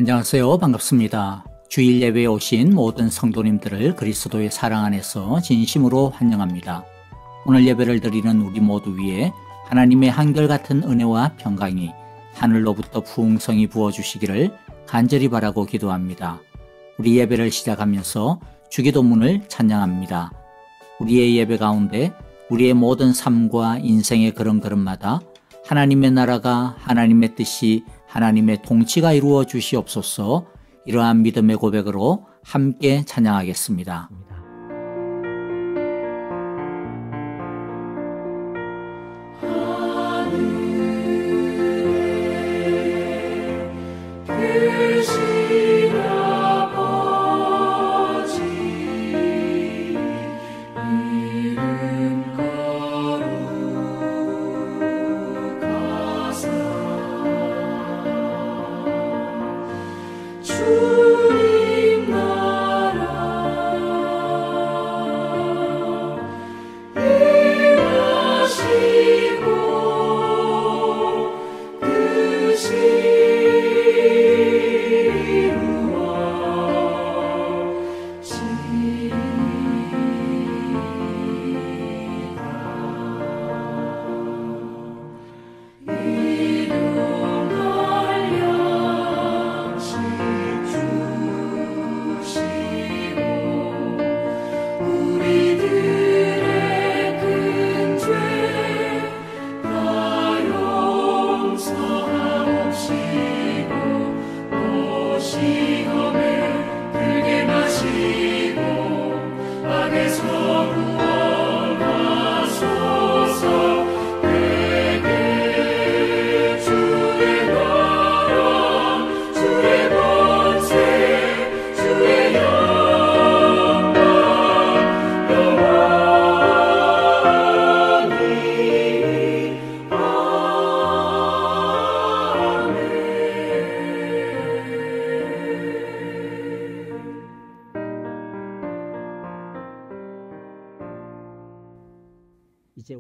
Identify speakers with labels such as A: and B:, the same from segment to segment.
A: 안녕하세요. 반갑습니다. 주일 예배에 오신 모든 성도님들을 그리스도의 사랑 안에서 진심으로 환영합니다. 오늘 예배를 드리는 우리 모두 위에 하나님의 한결같은 은혜와 평강이 하늘로부터 풍성히 부어주시기를 간절히 바라고 기도합니다. 우리 예배를 시작하면서 주기도문을 찬양합니다. 우리의 예배 가운데 우리의 모든 삶과 인생의 걸음걸음마다 하나님의 나라가, 하나님의 뜻이, 하나님의 통치가 이루어 주시옵소서. 이러한 믿음의 고백으로 함께 찬양하겠습니다.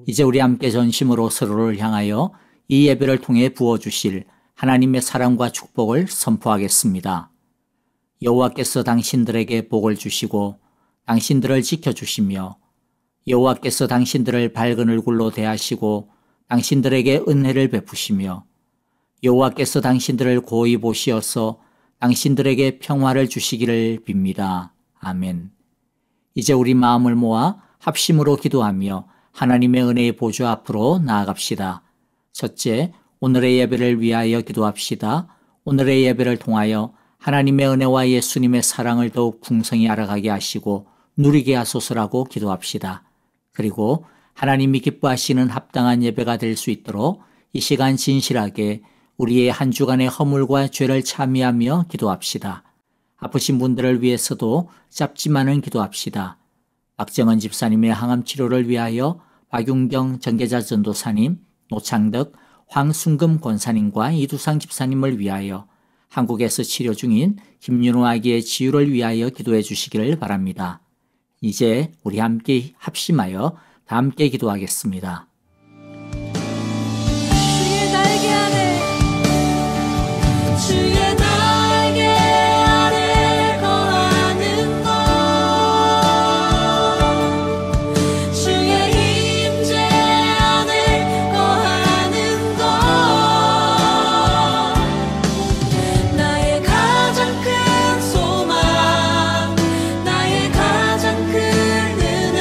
A: 이제 우리 함께 전심으로 서로를 향하여 이 예배를 통해 부어주실 하나님의 사랑과 축복을 선포하겠습니다. 여호와께서 당신들에게 복을 주시고 당신들을 지켜주시며 여호와께서 당신들을 밝은 얼굴로 대하시고 당신들에게 은혜를 베푸시며 여호와께서 당신들을 고이 보시어서 당신들에게 평화를 주시기를 빕니다. 아멘. 이제 우리 마음을 모아 합심으로 기도하며 하나님의 은혜의 보좌 앞으로 나아갑시다. 첫째, 오늘의 예배를 위하여 기도합시다. 오늘의 예배를 통하여 하나님의 은혜와 예수님의 사랑을 더욱 풍성히 알아가게 하시고 누리게 하소서라고 기도합시다. 그리고 하나님이 기뻐하시는 합당한 예배가 될 수 있도록 이 시간 진실하게 우리의 한 주간의 허물과 죄를 참여하며 기도합시다. 아프신 분들을 위해서도 짧지만은 기도합시다. 박정은 집사님의 항암 치료를 위하여 박윤경 전계자 전도사님, 노창덕, 황순금 권사님과 이두상 집사님을 위하여 한국에서 치료 중인 김윤호 아기의 치유를 위하여 기도해 주시기를 바랍니다. 이제 우리 함께 합심하여 다 함께 기도하겠습니다.
B: 주의 날개 아래 주의 날개 아래 거하는 것 주의 임재 안에 거하는 것 나의 가장 큰 소망 나의 가장 큰 은혜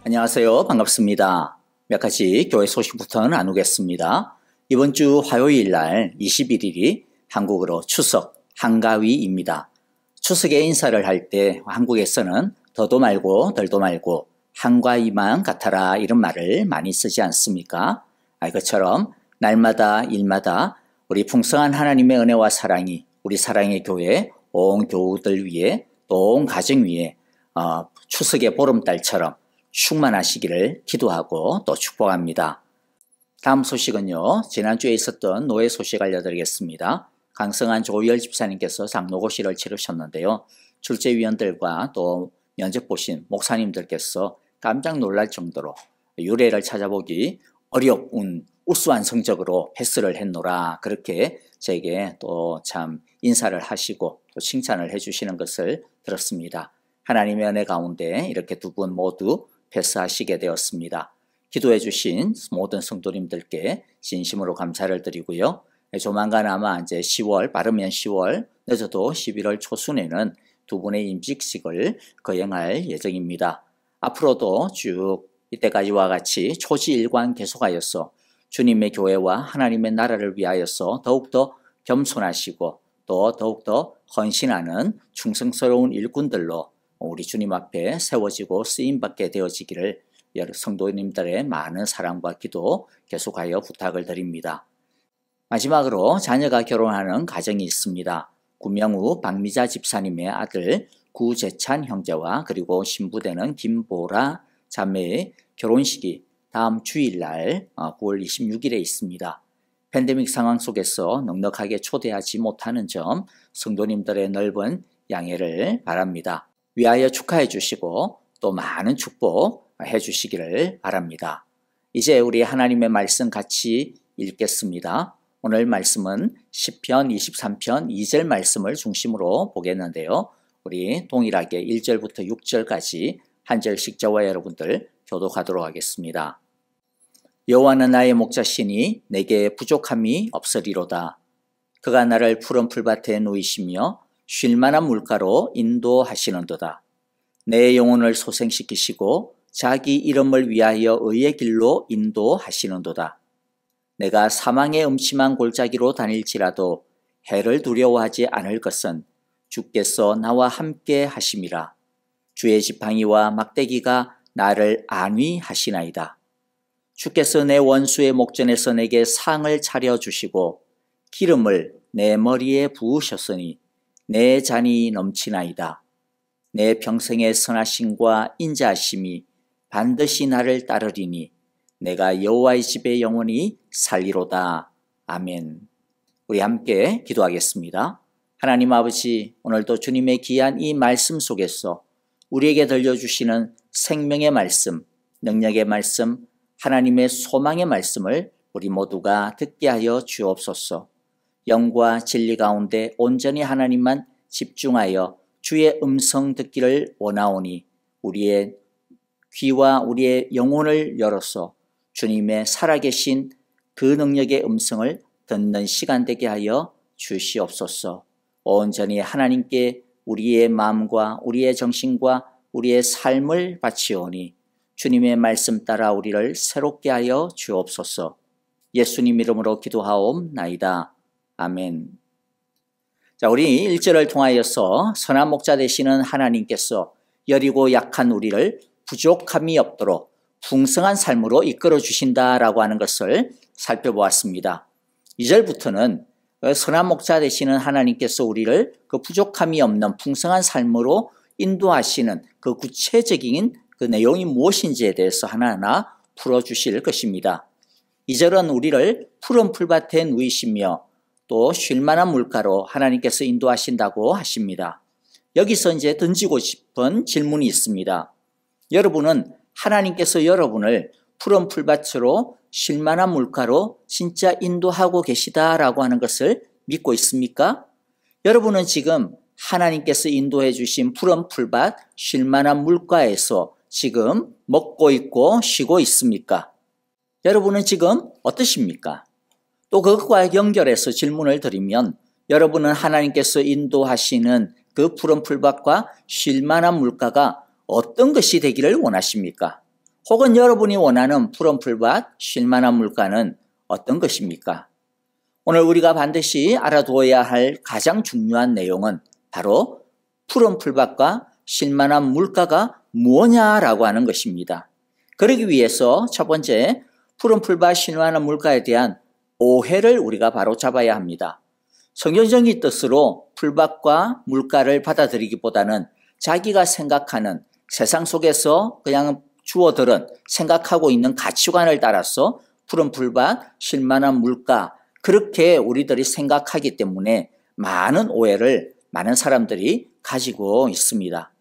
A: 안녕하세요. 반갑습니다. 몇 가지 교회 소식부터 나누겠습니다. 이번 주 화요일 날 21일이 한국으로 추석 한가위입니다. 추석에 인사를 할 때 한국에서는 더도 말고 덜도 말고 한가위만 같아라 이런 말을 많이 쓰지 않습니까? 그것처럼 날마다 일마다 우리 풍성한 하나님의 은혜와 사랑이 우리 사랑의 교회 온 교우들 위해 또 온 가정 위에 추석의 보름달처럼 충만하시기를 기도하고 또 축복합니다. 다음 소식은요. 지난주에 있었던 노예 소식 알려드리겠습니다. 강성한 조희열 집사님께서 장로고시를 치르셨는데요. 출제위원들과 또 면접 보신 목사님들께서 깜짝 놀랄 정도로 유래를 찾아보기 어려운 우수한 성적으로 패스를 했노라 그렇게 제게 또 참 인사를 하시고 또 칭찬을 해주시는 것을 들었습니다. 하나님의 은혜 가운데 이렇게 두 분 모두 패스하시게 되었습니다. 기도해 주신 모든 성도님들께 진심으로 감사를 드리고요. 조만간 아마 이제 10월, 빠르면 10월, 늦어도 11월 초순에는 두 분의 임직식을 거행할 예정입니다. 앞으로도 쭉 이때까지와 같이 초지일관 계속하여서 주님의 교회와 하나님의 나라를 위하여서 더욱더 겸손하시고 또 더욱더 헌신하는 충성스러운 일꾼들로 우리 주님 앞에 세워지고 쓰임받게 되어지기를 성도님들의 많은 사랑과 기도 계속하여 부탁을 드립니다. 마지막으로 자녀가 결혼하는 가정이 있습니다. 구명우 박미자 집사님의 아들 구재찬 형제와 그리고 신부되는 김보라 자매의 결혼식이 다음 주일날 9월 26일에 있습니다. 팬데믹 상황 속에서 넉넉하게 초대하지 못하는 점 성도님들의 넓은 양해를 바랍니다. 위하여 축하해 주시고 또 많은 축복해 주시기를 바랍니다. 이제 우리 하나님의 말씀 같이 읽겠습니다. 오늘 말씀은 시편 23편 2절 말씀을 중심으로 보겠는데요. 우리 동일하게 1절부터 6절까지 한 절씩 저와 여러분들 교독하도록 하겠습니다. 여호와는 나의 목자시니 내게 부족함이 없으리로다. 그가 나를 푸른 풀밭에 누이시며 쉴 만한 물가로 인도하시는도다. 내 영혼을 소생시키시고 자기 이름을 위하여 의의 길로 인도하시는도다. 내가 사망의 음침한 골짜기로 다닐지라도 해를 두려워하지 않을 것은 주께서 나와 함께 하심이라. 주의 지팡이와 막대기가 나를 안위하시나이다. 주께서 내 원수의 목전에서 내게 상을 차려주시고 기름을 내 머리에 부으셨으니 내 잔이 넘치나이다. 내 평생의 선하심과 인자하심이 반드시 나를 따르리니 내가 여호와의 집에 영원히 살리로다. 아멘. 우리 함께 기도하겠습니다. 하나님 아버지, 오늘도 주님의 귀한 이 말씀 속에서 우리에게 들려주시는 생명의 말씀, 능력의 말씀, 하나님의 소망의 말씀을 우리 모두가 듣게 하여 주옵소서. 영과 진리 가운데 온전히 하나님만 집중하여 주의 음성 듣기를 원하오니 우리의 귀와 우리의 영혼을 열어서 주님의 살아계신 그 능력의 음성을 듣는 시간 되게 하여 주시옵소서. 온전히 하나님께 우리의 마음과 우리의 정신과 우리의 삶을 바치오니 주님의 말씀 따라 우리를 새롭게 하여 주옵소서. 예수님 이름으로 기도하옵나이다. 아멘. 자, 우리 1절을 통하여서 선한 목자 되시는 하나님께서 여리고 약한 우리를 부족함이 없도록 풍성한 삶으로 이끌어 주신다라고 하는 것을 살펴보았습니다. 2절부터는 선한 목자 되시는 하나님께서 우리를 그 부족함이 없는 풍성한 삶으로 인도하시는 그 구체적인 그 내용이 무엇인지에 대해서 하나하나 풀어주실 것입니다. 2절은 우리를 푸른 풀밭에 누이시며 또 쉴만한 물가로 하나님께서 인도하신다고 하십니다. 여기서 이제 던지고 싶은 질문이 있습니다. 여러분은 하나님께서 여러분을 푸른 풀밭으로 쉴만한 물가로 진짜 인도하고 계시다라고 하는 것을 믿고 있습니까? 여러분은 지금 하나님께서 인도해 주신 푸른 풀밭, 쉴만한 물가에서 지금 먹고 있고 쉬고 있습니까? 여러분은 지금 어떠십니까? 또 그것과 연결해서 질문을 드리면 여러분은 하나님께서 인도하시는 그 푸른 풀밭과 쉴만한 물가가 어떤 것이 되기를 원하십니까? 혹은 여러분이 원하는 푸른 풀밭, 쉴만한 물가는 어떤 것입니까? 오늘 우리가 반드시 알아두어야 할 가장 중요한 내용은 바로 푸른 풀밭과 쉴만한 물가가 무엇냐라고 하는 것입니다. 그러기 위해서 첫 번째, 푸른 풀밭, 쉴만한 물가에 대한 오해를 우리가 바로 잡아야 합니다. 성경적인 뜻으로 풀밭과 물가를 받아들이기보다는 자기가 생각하는 세상 속에서 그냥 주어들은 생각하고 있는 가치관을 따라서 푸른 풀밭, 쉴만한 물가, 그렇게 우리들이 생각하기 때문에 많은 오해를 많은 사람들이 가지고 있습니다.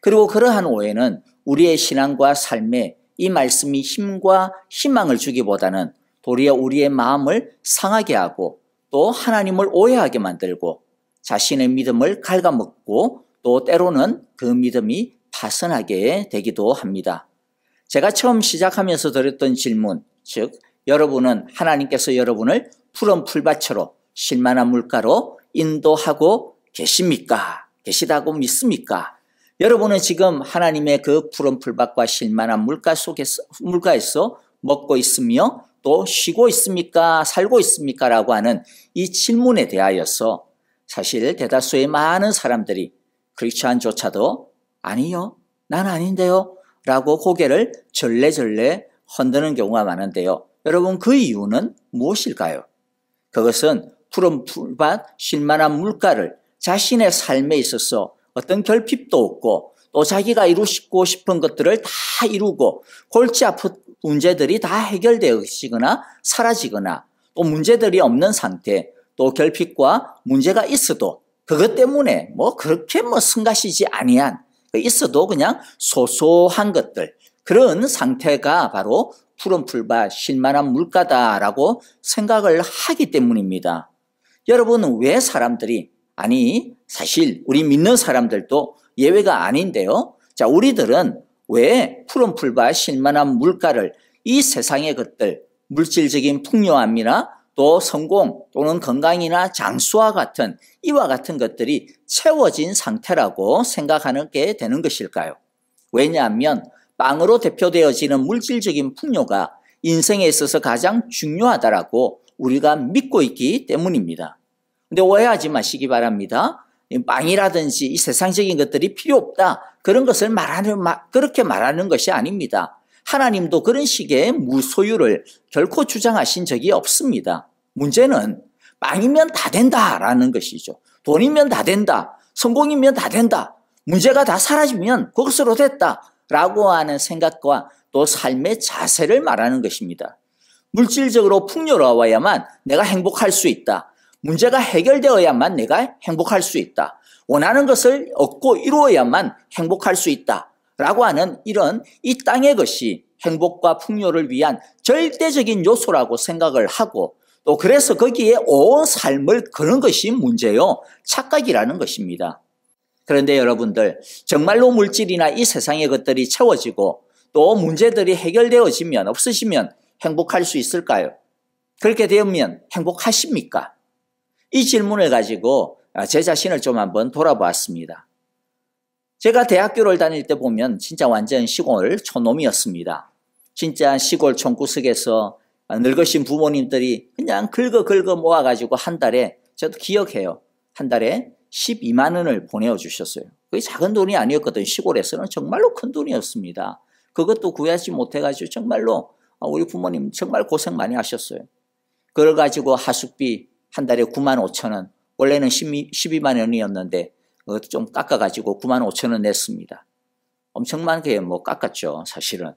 A: 그리고 그러한 오해는 우리의 신앙과 삶에 이 말씀이 힘과 희망을 주기보다는 도리어 우리의 마음을 상하게 하고 또 하나님을 오해하게 만들고 자신의 믿음을 갉아먹고 또 때로는 그 믿음이 파산하게 되기도 합니다. 제가 처음 시작하면서 드렸던 질문, 즉 여러분은 하나님께서 여러분을 푸른 풀밭으로 쉴만한 물가로 인도하고 계십니까? 계시다고 믿습니까? 여러분은 지금 하나님의 그 푸른 풀밭과 쉴만한 물가에서 먹고 있으며 또 쉬고 있습니까? 살고 있습니까? 라고 하는 이 질문에 대하여서 사실 대다수의 많은 사람들이 크리스찬조차도 아니요, 난 아닌데요 라고 고개를 절레절레 흔드는 경우가 많은데요. 여러분, 그 이유는 무엇일까요? 그것은 푸른 풀밭, 쉴만한 물가를 자신의 삶에 있어서 어떤 결핍도 없고 또 자기가 이루고 싶은 것들을 다 이루고 골치 아픈 문제들이 다 해결되어지거나 사라지거나 또 문제들이 없는 상태, 또 결핍과 문제가 있어도 그것 때문에 그렇게 성가시지 아니한, 있어도 그냥 소소한 것들, 그런 상태가 바로 푸른 풀밭, 쉴만한 물가다라고 생각을 하기 때문입니다. 여러분은 왜 사람들이, 아니 사실 우리 믿는 사람들도 예외가 아닌데요. 자, 우리들은 왜 푸른 풀밭, 쉴만한 물가를 이 세상의 것들, 물질적인 풍요함이나 또 성공 또는 건강이나 장수와 같은 이와 같은 것들이 채워진 상태라고 생각하게 되는 것일까요? 왜냐하면 빵으로 대표되어지는 물질적인 풍요가 인생에 있어서 가장 중요하다라고 우리가 믿고 있기 때문입니다. 근데 오해하지 마시기 바랍니다. 빵이라든지 이 세상적인 것들이 필요 없다, 그런 것을 그렇게 말하는 것이 아닙니다. 하나님도 그런 식의 무소유를 결코 주장하신 적이 없습니다. 문제는 빵이면 다 된다라는 것이죠. 돈이면 다 된다, 성공이면 다 된다, 문제가 다 사라지면 그것으로 됐다라고 하는 생각과 또 삶의 자세를 말하는 것입니다. 물질적으로 풍요로워야만 내가 행복할 수 있다, 문제가 해결되어야만 내가 행복할 수 있다, 원하는 것을 얻고 이루어야만 행복할 수 있다 라고 하는 이런 이 땅의 것이 행복과 풍요를 위한 절대적인 요소라고 생각을 하고, 또 그래서 거기에 온 삶을 거는 것이 문제요, 착각이라는 것입니다. 그런데 여러분들, 정말로 물질이나 이 세상의 것들이 채워지고 또 문제들이 해결되어지면, 없으시면 행복할 수 있을까요? 그렇게 되면 행복하십니까? 이 질문을 가지고 제 자신을 좀 한번 돌아보았습니다. 제가 대학교를 다닐 때 보면 진짜 완전 시골 촌놈이었습니다. 진짜 시골 촌구석에서 늙으신 부모님들이 그냥 긁어 모아가지고 한 달에, 저도 기억해요, 한 달에 12만 원을 보내주셨어요. 그게 작은 돈이 아니었거든요. 시골에서는 정말로 큰 돈이었습니다. 그것도 구하지 못해가지고 정말로 우리 부모님 정말 고생 많이 하셨어요. 그걸 가지고 하숙비 한 달에 9만 5천 원, 원래는 12만 원이었는데 그것도 좀 깎아가지고 9만 5천 원 냈습니다. 엄청나게 깎았죠, 사실은.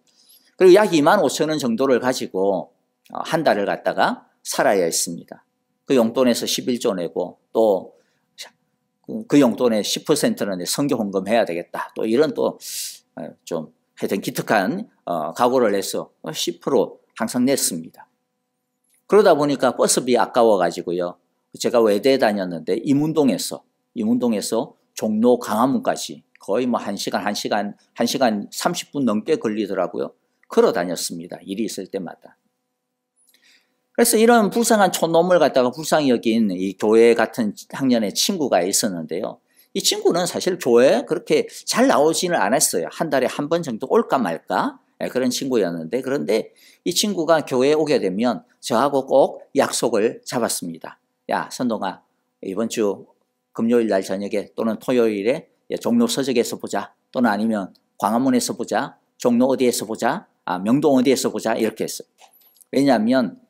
A: 그리고 약 2만 5천 원 정도를 가지고 한 달을 갖다가 살아야 했습니다. 그 용돈에서 11조 내고 또 그 용돈의 10%는 성교 헌금해야 되겠다, 또 이런 또 좀 하여튼 기특한 각오를 해서 10% 항상 냈습니다. 그러다 보니까 버스비 아까워가지고요, 제가 외대에 다녔는데 이문동에서 종로 강화문까지 거의 1시간 30분 넘게 걸리더라고요. 걸어 다녔습니다, 일이 있을 때마다. 그래서 이런 불쌍한 촌놈을 갖다가 불쌍히 여긴 이 교회 같은 학년의 친구가 있었는데요. 이 친구는 사실 교회에 그렇게 잘 나오지는 않았어요. 한 달에 한 번 정도 올까 말까 그런 친구였는데, 그런데 이 친구가 교회에 오게 되면 저하고 꼭 약속을 잡았습니다. 야, 선동아, 이번 주 금요일 날 저녁에 또는 토요일에 종로 서적에서 보자. 또는 아니면 광화문에서 보자. 종로 어디에서 보자. 명동 어디에서 보자. 이렇게 했어요. 왜냐하면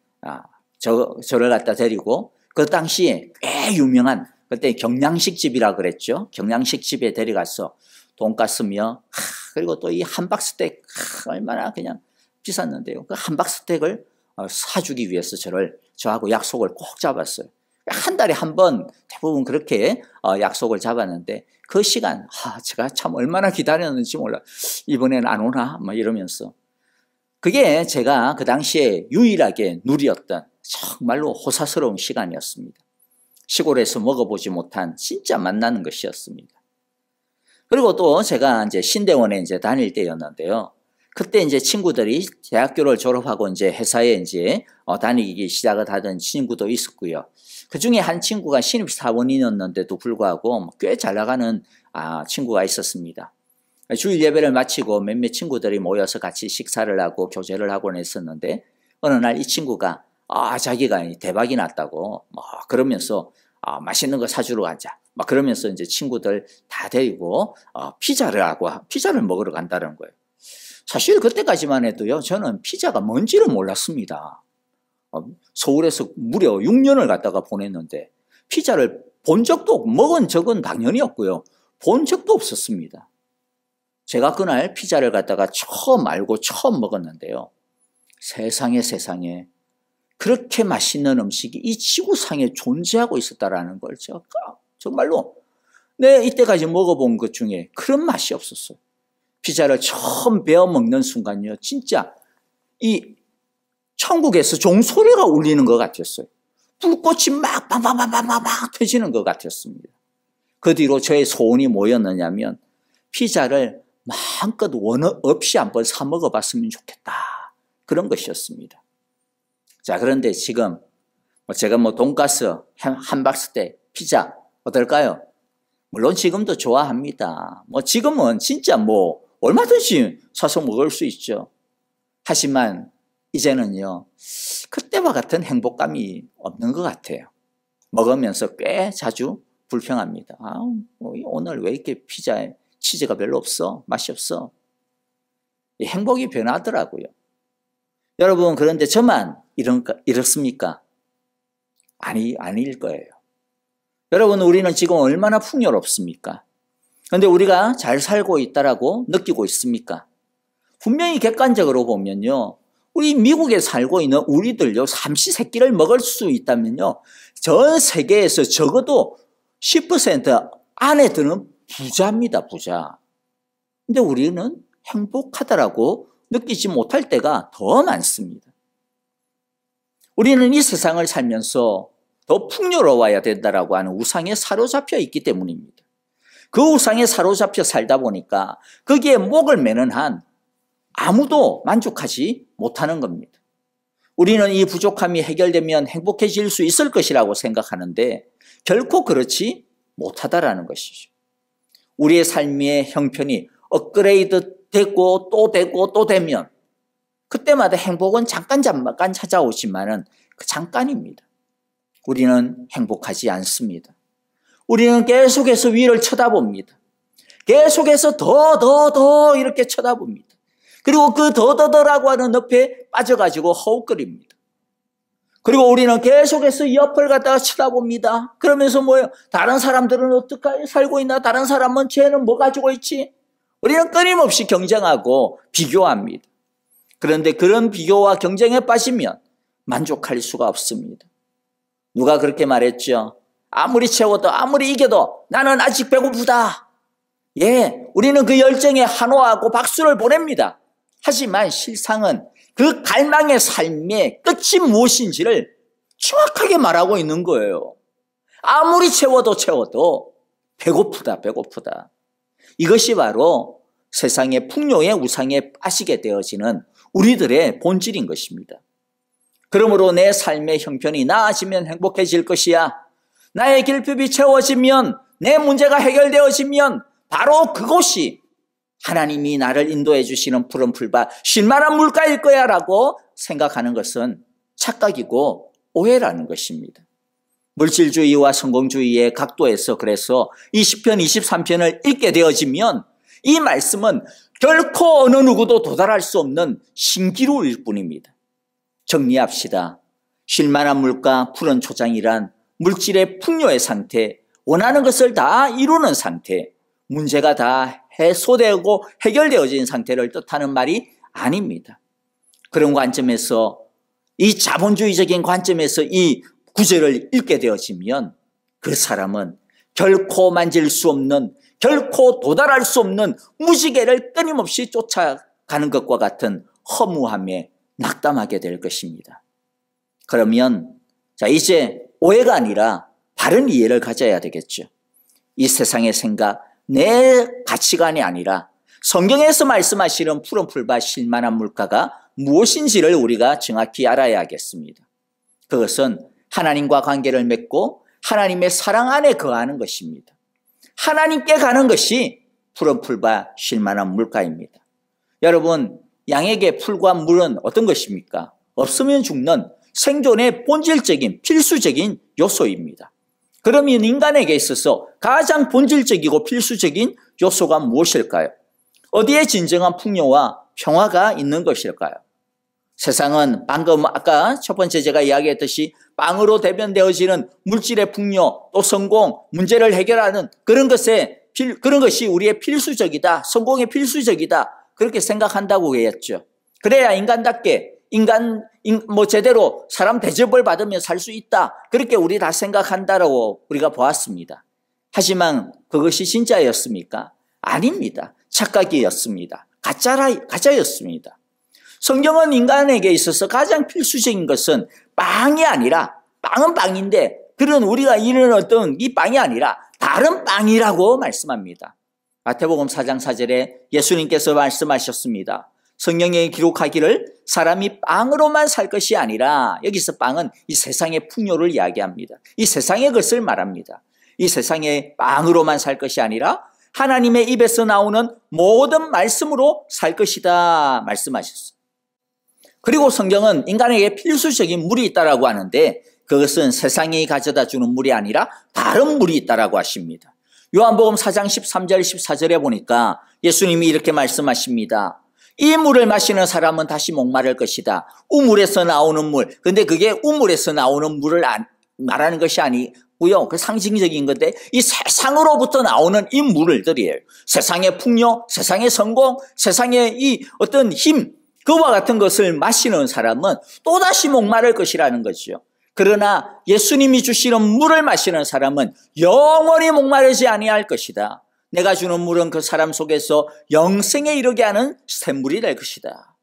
A: 저를 갖다 데리고 그 당시에 꽤 유명한, 그때 경양식집이라 그랬죠. 경양식집에 데려가서 돈가스며 그리고 또 이 함박스테이크 얼마나 그냥 비쌌는데요. 그 함박스테이크를 사주기 위해서 저하고 약속을 꼭 잡았어요. 한 달에 한 번 대부분 그렇게 약속을 잡았는데 그 시간 제가 참 얼마나 기다렸는지 몰라. 이번엔 안 오나? 막 이러면서. 그게 제가 그 당시에 유일하게 누렸던 정말로 호사스러운 시간이었습니다. 시골에서 먹어보지 못한 진짜 만나는 것이었습니다. 그리고 또 제가 이제 신대원에 이제 다닐 때였는데요. 그때 이제 친구들이 대학교를 졸업하고 이제 회사에 이제 다니기 시작을 하던 친구도 있었고요. 그 중에 한 친구가 신입사원이었는데도 불구하고 꽤 잘 나가는 친구가 있었습니다. 주일 예배를 마치고 몇몇 친구들이 모여서 같이 식사를 하고 교제를 하곤 했었는데 어느 날 이 친구가 자기가 대박이 났다고 그러면서 맛있는 거 사주러 가자. 막 그러면서 이제 친구들 다 데리고 피자를 먹으러 간다는 거예요. 사실 그때까지만 해도요, 저는 피자가 뭔지를 몰랐습니다. 서울에서 무려 6년을 갔다가 보냈는데 피자를 본 적도 없고 먹은 적은 당연히 없고요. 본 적도 없었습니다. 제가 그날 피자를 갖다가 처음 알고 처음 먹었는데요. 세상에 그렇게 맛있는 음식이 이 지구상에 존재하고 있었다라는 걸 제가 정말로 이때까지 먹어본 것 중에 그런 맛이 없었어요. 피자를 처음 베어 먹는 순간요, 진짜 이 천국에서 종소리가 울리는 것 같았어요. 불꽃이 막 터지는 것 같았습니다. 그 뒤로 저의 소원이 뭐였느냐면 피자를 마음껏 원 없이 한번 사 먹어봤으면 좋겠다. 그런 것이었습니다. 자, 그런데 지금 제가 돈가스, 함박스테이크, 피자 어떨까요? 물론 지금도 좋아합니다. 지금은 진짜 얼마든지 사서 먹을 수 있죠. 하지만 이제는요, 그때와 같은 행복감이 없는 것 같아요. 먹으면서 꽤 자주 불평합니다. 오늘 왜 이렇게 피자에 치즈가 별로 없어? 맛이 없어? 이 행복이 변하더라고요. 여러분, 그런데 저만 이렇습니까? 아닐 거예요. 여러분, 우리는 지금 얼마나 풍요롭습니까? 그런데 우리가 잘 살고 있다라고 느끼고 있습니까? 분명히 객관적으로 보면요, 우리 미국에 살고 있는 우리들요, 삼시세끼를 먹을 수 있다면요, 전 세계에서 적어도 10% 안에 드는 부자입니다, 부자. 근데 우리는 행복하다라고 느끼지 못할 때가 더 많습니다. 우리는 이 세상을 살면서 더 풍요로워야 된다라고 하는 우상에 사로잡혀 있기 때문입니다. 그 우상에 사로잡혀 살다 보니까 거기에 목을 매는 한 아무도 만족하지 못하는 겁니다. 우리는 이 부족함이 해결되면 행복해질 수 있을 것이라고 생각하는데 결코 그렇지 못하다라는 것이죠. 우리의 삶의 형편이 업그레이드 되고 또 되고 또 되면 그때마다 행복은 잠깐 찾아오지만은 그 잠깐입니다. 우리는 행복하지 않습니다. 우리는 계속해서 위를 쳐다봅니다. 계속해서 더 이렇게 쳐다봅니다. 그리고 그 더라고 하는 늪에 빠져가지고 허우거립니다. 그리고 우리는 계속해서 옆을 갖다가 쳐다봅니다. 그러면서 다른 사람들은 어떻게 살고 있나? 다른 사람은 쟤는 뭐 가지고 있지? 우리는 끊임없이 경쟁하고 비교합니다. 그런데 그런 비교와 경쟁에 빠지면 만족할 수가 없습니다. 누가 그렇게 말했죠? 아무리 채워도 아무리 이겨도 나는 아직 배고프다. 우리는 그 열정에 환호하고 박수를 보냅니다. 하지만 실상은 그 갈망의 삶의 끝이 무엇인지를 정확하게 말하고 있는 거예요. 아무리 채워도 배고프다. 이것이 바로 세상의 풍요의 우상에 빠지게 되어지는 우리들의 본질인 것입니다. 그러므로 내 삶의 형편이 나아지면 행복해질 것이야. 나의 길핍이 채워지면, 내 문제가 해결되어지면 바로 그것이 하나님이 나를 인도해 주시는 푸른 풀밭, 쉴만한 물가일 거야 라고 생각하는 것은 착각이고 오해라는 것입니다. 물질주의와 성공주의의 각도에서 그래서 이 시편 23편을 읽게 되어지면 이 말씀은 결코 어느 누구도 도달할 수 없는 신기루일 뿐입니다. 정리합시다. 쉴만한 물가, 푸른 초장이란 물질의 풍요의 상태, 원하는 것을 다 이루는 상태, 문제가 다 해소되고 해결되어진 상태를 뜻하는 말이 아닙니다. 그런 관점에서, 이 자본주의적인 관점에서 이 구절을 읽게 되어지면 그 사람은 결코 만질 수 없는, 결코 도달할 수 없는 무지개를 끊임없이 쫓아가는 것과 같은 허무함에 낙담하게 될 것입니다. 그러면 자, 이제 오해가 아니라 바른 이해를 가져야 되겠죠. 이 세상의 생각, 내 가치관이 아니라 성경에서 말씀하시는 푸른 풀밭 쉴만한 물가가 무엇인지를 우리가 정확히 알아야겠습니다. 그것은 하나님과 관계를 맺고 하나님의 사랑 안에 거하는 것입니다. 하나님께 가는 것이 푸른 풀밭 쉴만한 물가입니다. 여러분, 양에게 풀과 물은 어떤 것입니까? 없으면 죽는 생존의 본질적인 필수적인 요소입니다. 그러면 인간에게 있어서 가장 본질적이고 필수적인 요소가 무엇일까요? 어디에 진정한 풍요와 평화가 있는 것일까요? 세상은 방금 아까 첫 번째 제가 이야기했듯이 빵으로 대변되어지는 물질의 풍요, 또 성공, 문제를 해결하는 그런 것이 우리의 필수적이다, 성공의 필수적이다, 그렇게 생각한다고 했죠. 그래야 인간답게 제대로 사람 대접을 받으며 살 수 있다, 그렇게 우리 다 생각한다라고 우리가 보았습니다. 하지만 그것이 진짜였습니까? 아닙니다. 착각이었습니다. 가짜였습니다. 성경은 인간에게 있어서 가장 필수적인 것은 빵이 아니라, 빵은 빵인데 그런 우리가 이르는 어떤 이 빵이 아니라 다른 빵이라고 말씀합니다. 마태복음 4장 4절에 예수님께서 말씀하셨습니다. 성경에 기록하기를 사람이 빵으로만 살 것이 아니라, 여기서 빵은 이 세상의 풍요를 이야기합니다. 이 세상의 것을 말합니다. 이 세상의 빵으로만 살 것이 아니라 하나님의 입에서 나오는 모든 말씀으로 살 것이다 말씀하셨어요. 그리고 성경은 인간에게 필수적인 물이 있다라고 하는데 그것은 세상이 가져다 주는 물이 아니라 다른 물이 있다라고 하십니다. 요한복음 4장 13절 14절에 보니까 예수님이 이렇게 말씀하십니다. 이 물을 마시는 사람은 다시 목마를 것이다. 우물에서 나오는 물. 근데 그게 우물에서 나오는 물을 말하는 것이 아니고요. 그 상징적인 건데 이 세상으로부터 나오는 이 물들이에요. 세상의 풍요, 세상의 성공, 세상의 이 어떤 힘, 그와 같은 것을 마시는 사람은 또다시 목마를 것이라는 거죠. 그러나 예수님이 주시는 물을 마시는 사람은 영원히 목마르지 아니할 것이다. 내가 주는 물은 그 사람 속에서 영생에 이르게 하는 샘물이 될 것이다.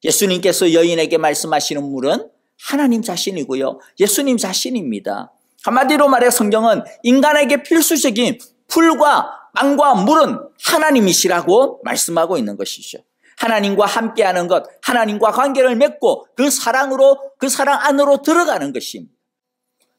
A: 예수님께서 여인에게 말씀하시는 물은 하나님 자신이고요. 예수님 자신입니다. 한마디로 말해 성경은 인간에게 필수적인 풀과 빵과 물은 하나님이시라고 말씀하고 있는 것이죠. 하나님과 함께하는 것, 하나님과 관계를 맺고 그 사랑 안으로 들어가는 것입니다.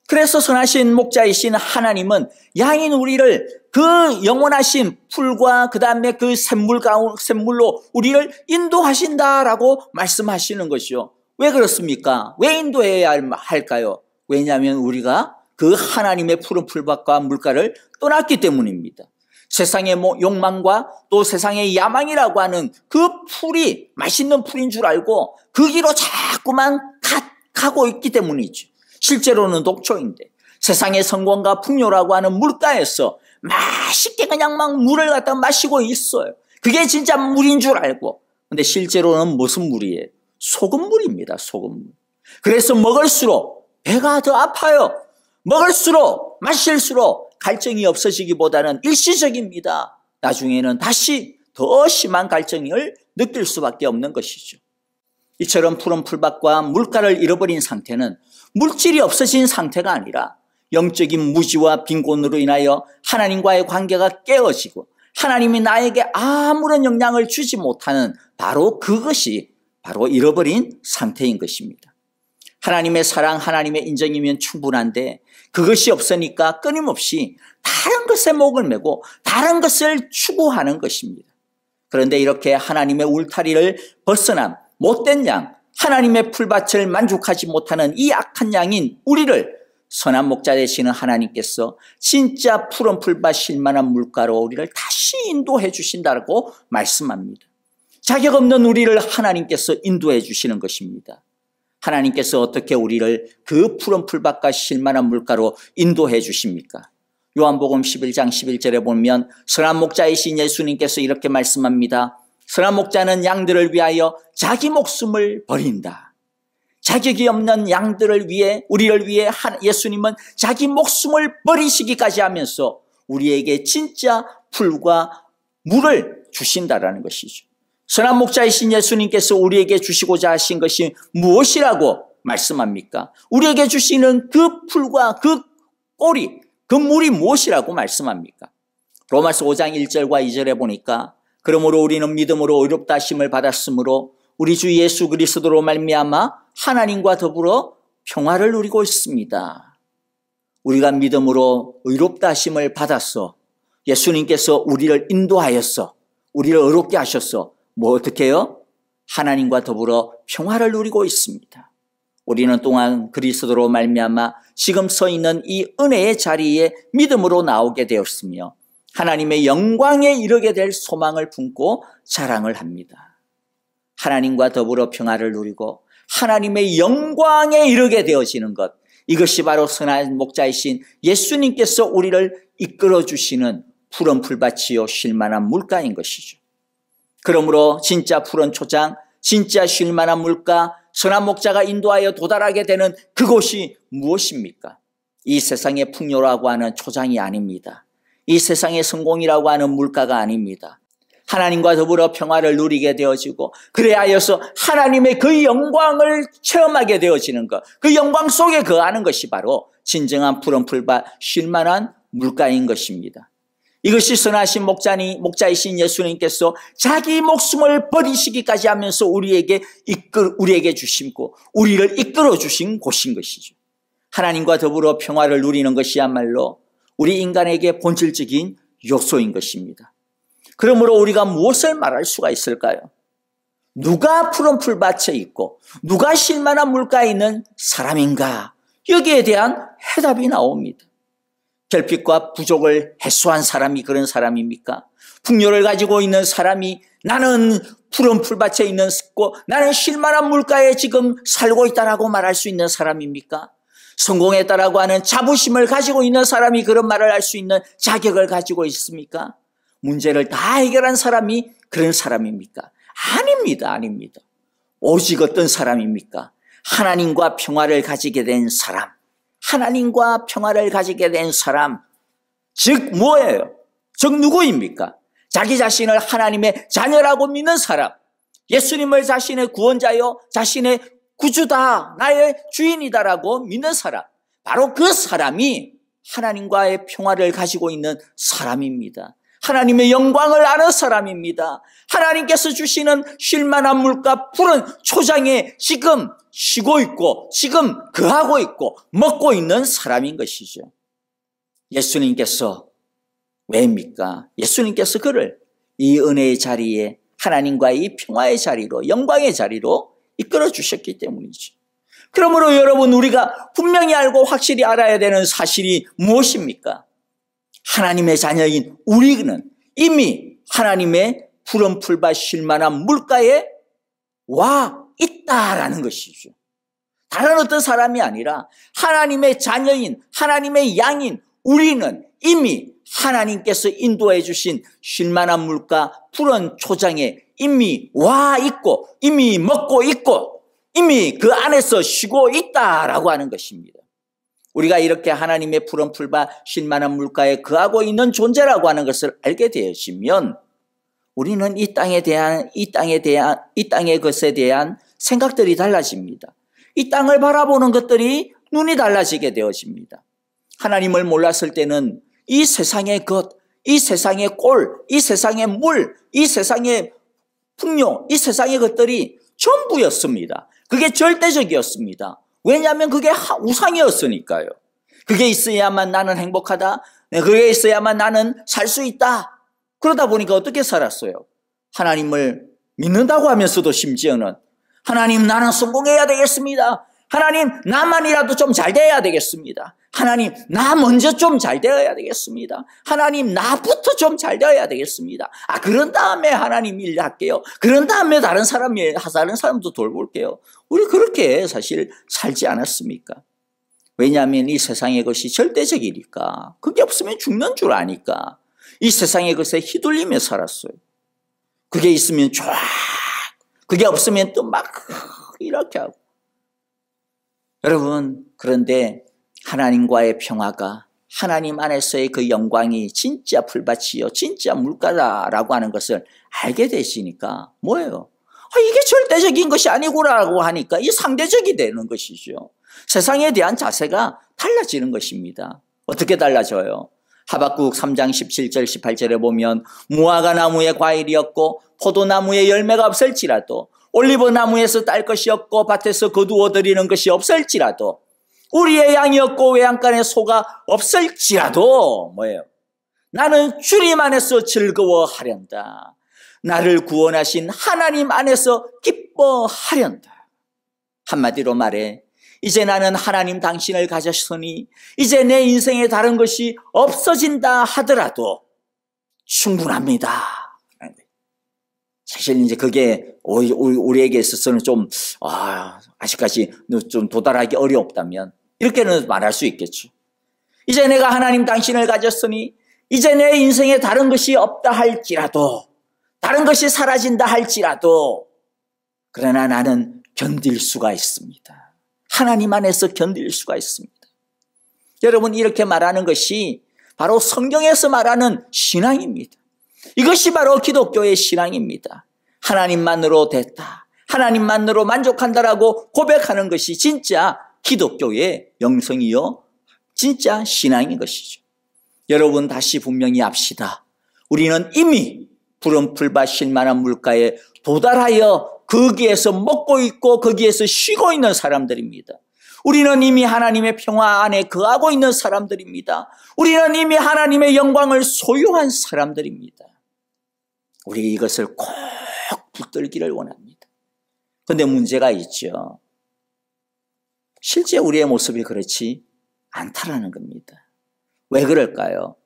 A: 그래서 선하신 목자이신 하나님은 양인 우리를 그 영원하신 풀과 그 다음에 그 샘물로 우리를 인도하신다라고 말씀하시는 것이요. 왜 그렇습니까? 왜 인도해야 할까요? 왜냐하면 우리가 그 하나님의 푸른 풀밭과 물가를 떠났기 때문입니다. 세상의 욕망과 또 세상의 야망이라고 하는 그 풀이 맛있는 풀인 줄 알고 그 길로 자꾸만 가고 있기 때문이죠. 실제로는 독초인데 세상의 성공과 풍요라고 하는 물가에서 맛있게 그냥 막 물을 갖다 마시고 있어요. 그게 진짜 물인 줄 알고. 근데 실제로는 무슨 물이에요? 소금물입니다. 소금물. 그래서 먹을수록 배가 더 아파요. 먹을수록 마실수록 갈증이 없어지기보다는 일시적입니다. 나중에는 다시 더 심한 갈증을 느낄 수밖에 없는 것이죠. 이처럼 푸른 풀밭과 물가를 잃어버린 상태는 물질이 없어진 상태가 아니라 영적인 무지와 빈곤으로 인하여 하나님과의 관계가 깨어지고 하나님이 나에게 아무런 영향을 주지 못하는 바로 그것이 바로 잃어버린 상태인 것입니다. 하나님의 사랑, 하나님의 인정이면 충분한데 그것이 없으니까 끊임없이 다른 것에 목을 메고 다른 것을 추구하는 것입니다. 그런데 이렇게 하나님의 울타리를 벗어난 못된 양, 하나님의 풀밭을 만족하지 못하는 이 악한 양인 우리를 선한 목자 되시는 하나님께서 진짜 푸른 풀밭 쉴만한 물가로 우리를 다시 인도해 주신다고 말씀합니다. 자격 없는 우리를 하나님께서 인도해 주시는 것입니다. 하나님께서 어떻게 우리를 그 푸른 풀밭과 쉴만한 물가로 인도해 주십니까? 요한복음 11장 11절에 보면 선한 목자이신 예수님께서 이렇게 말씀합니다. 선한 목자는 양들을 위하여 자기 목숨을 버린다. 자격이 없는 양들을 위해, 우리를 위해 예수님은 자기 목숨을 버리시기까지 하면서 우리에게 진짜 풀과 물을 주신다라는 것이죠. 선한 목자이신 예수님께서 우리에게 주시고자 하신 것이 무엇이라고 말씀합니까? 우리에게 주시는 그 풀과 그 꼬리, 그 물이 무엇이라고 말씀합니까? 로마서 5장 1절과 2절에 보니까 그러므로 우리는 믿음으로 의롭다 하심을 받았으므로 우리 주 예수 그리스도로 말미암아 하나님과 더불어 평화를 누리고 있습니다. 우리가 믿음으로 의롭다 하심을 받았어. 예수님께서 우리를 인도하였어. 우리를 의롭게 하셨어. 뭐 어떻게 해요? 하나님과 더불어 평화를 누리고 있습니다. 우리는 또한 그리스도로 말미암아 지금 서 있는 이 은혜의 자리에 믿음으로 나오게 되었으며 하나님의 영광에 이르게 될 소망을 품고 자랑을 합니다. 하나님과 더불어 평화를 누리고 하나님의 영광에 이르게 되어지는 것, 이것이 바로 선한 목자이신 예수님께서 우리를 이끌어 주시는 푸른 풀밭이요 쉴만한 물가인 것이죠. 그러므로 진짜 푸른 초장, 진짜 쉴만한 물가, 선한 목자가 인도하여 도달하게 되는 그곳이 무엇입니까? 이 세상의 풍요라고 하는 초장이 아닙니다. 이 세상의 성공이라고 하는 물가가 아닙니다. 하나님과 더불어 평화를 누리게 되어지고 그래야 하여서 하나님의 그 영광을 체험하게 되어지는 것, 그 영광 속에 거하는 것이 바로 진정한 푸른 풀밭 쉴만한 물가인 것입니다. 이것이 선하신 목자이신 예수님께서 자기 목숨을 버리시기까지 하면서 우리에게 주심고 우리를 이끌어 주신 곳인 것이죠. 하나님과 더불어 평화를 누리는 것이야말로 우리 인간에게 본질적인 요소인 것입니다. 그러므로 우리가 무엇을 말할 수가 있을까요? 누가 푸른 풀밭에 있고 누가 쉴만한 물가에 있는 사람인가? 여기에 대한 해답이 나옵니다. 결핍과 부족을 해소한 사람이 그런 사람입니까? 풍요를 가지고 있는 사람이 나는 푸른 풀밭에 있는 습고 나는 쉴만한 물가에 지금 살고 있다라고 말할 수 있는 사람입니까? 성공했다라고 하는 자부심을 가지고 있는 사람이 그런 말을 할 수 있는 자격을 가지고 있습니까? 문제를 다 해결한 사람이 그런 사람입니까? 아닙니다. 아닙니다. 오직 어떤 사람입니까? 하나님과 평화를 가지게 된 사람. 하나님과 평화를 가지게 된 사람. 즉 뭐예요? 즉 누구입니까? 자기 자신을 하나님의 자녀라고 믿는 사람. 예수님을 자신의 구원자요, 자신의 구주다, 나의 주인이다라고 믿는 사람. 바로 그 사람이 하나님과의 평화를 가지고 있는 사람입니다. 하나님의 영광을 아는 사람입니다. 하나님께서 주시는 쉴만한 물과 푸른 초장에 지금 쉬고 있고 지금 거하고 있고 먹고 있는 사람인 것이죠. 예수님께서 왜입니까? 예수님께서 그를 이 은혜의 자리에 하나님과의 이 평화의 자리로 영광의 자리로 이끌어 주셨기 때문이죠. 그러므로 여러분 우리가 분명히 알고 확실히 알아야 되는 사실이 무엇입니까? 하나님의 자녀인 우리는 이미 하나님의 푸른 풀밭 쉴만한 물가에 와 있다라는 것이죠. 다른 어떤 사람이 아니라 하나님의 자녀인 하나님의 양인 우리는 이미 하나님께서 인도해 주신 쉴만한 물가 푸른 초장에 이미 와 있고 이미 먹고 있고 이미 그 안에서 쉬고 있다라고 하는 것입니다. 우리가 이렇게 하나님의 푸른 풀밭 쉴만한 물가에 거하고 있는 존재라고 하는 것을 알게 되시면 우리는 이 땅의 것에 대한 생각들이 달라집니다. 이 땅을 바라보는 것들이 눈이 달라지게 되어집니다. 하나님을 몰랐을 때는 이 세상의 것, 이 세상의 꼴, 이 세상의 물, 이 세상의 풍요, 이 세상의 것들이 전부였습니다. 그게 절대적이었습니다. 왜냐하면 그게 우상이었으니까요. 그게 있어야만 나는 행복하다. 그게 있어야만 나는 살 수 있다. 그러다 보니까 어떻게 살았어요?
C: 하나님을 믿는다고 하면서도 심지어는 하나님 나는 성공해야 되겠습니다. 하나님 나만이라도 좀 잘 돼야 되겠습니다. 하나님 나 먼저 좀 잘 되어야 되겠습니다. 하나님 나부터 좀 잘 되어야 되겠습니다. 그런 다음에 하나님 일 할게요. 그런 다음에 다른 사람도 돌볼게요. 우리 그렇게 사실 살지 않았습니까? 왜냐하면 이 세상의 것이 절대적이니까, 그게 없으면 죽는 줄 아니까 이 세상의 것에 휘둘리며 살았어요. 그게 있으면 쫙, 그게 없으면 또 막 이렇게 하고. 여러분, 그런데 하나님과의 평화가, 하나님 안에서의 그 영광이 진짜 풀밭이요, 진짜 물가다라고 하는 것을 알게 되시니까 뭐예요? 이게 절대적인 것이 아니구나라고 하니까 이 상대적이 되는 것이죠. 세상에 대한 자세가 달라지는 것입니다. 어떻게 달라져요? 하박국 3장 17절 18절에 보면 무화과 나무에 과일이 없고 포도나무에 열매가 없을지라도, 올리브 나무에서 딸 것이 없고 밭에서 거두어 들이는 것이 없을지라도, 우리의 양이 없고 외양간에 소가 없을지라도 뭐예요? 나는 주님 안에서 즐거워하련다. 나를 구원하신 하나님 안에서 기뻐하련다. 한마디로 말해, 이제 나는 하나님 당신을 가졌으니 이제 내 인생에 다른 것이 없어진다 하더라도 충분합니다. 사실 이제 그게 우리에게 있어서는 좀 아직까지 좀 도달하기 어렵다면 이렇게는 말할 수 있겠죠. 이제 내가 하나님 당신을 가졌으니 이제 내 인생에 다른 것이 없다 할지라도, 다른 것이 사라진다 할지라도, 그러나 나는 견딜 수가 있습니다. 하나님 안에서 견딜 수가 있습니다. 여러분, 이렇게 말하는 것이 바로 성경에서 말하는 신앙입니다. 이것이 바로 기독교의 신앙입니다. 하나님만으로 됐다, 하나님만으로 만족한다라고 고백하는 것이 진짜 기독교의 영성이요, 진짜 신앙인 것이죠. 여러분, 다시 분명히 합시다. 우리는 이미 푸른 풀밭 쉴만한 물가에 도달하여 거기에서 먹고 있고 거기에서 쉬고 있는 사람들입니다. 우리는 이미 하나님의 평화 안에 거하고 있는 사람들입니다. 우리는 이미 하나님의 영광을 소유한 사람들입니다. 우리 이것을 꼭 붙들기를 원합니다. 그런데 문제가 있죠. 실제 우리의 모습이 그렇지 않다라는 겁니다. 왜 그럴까요?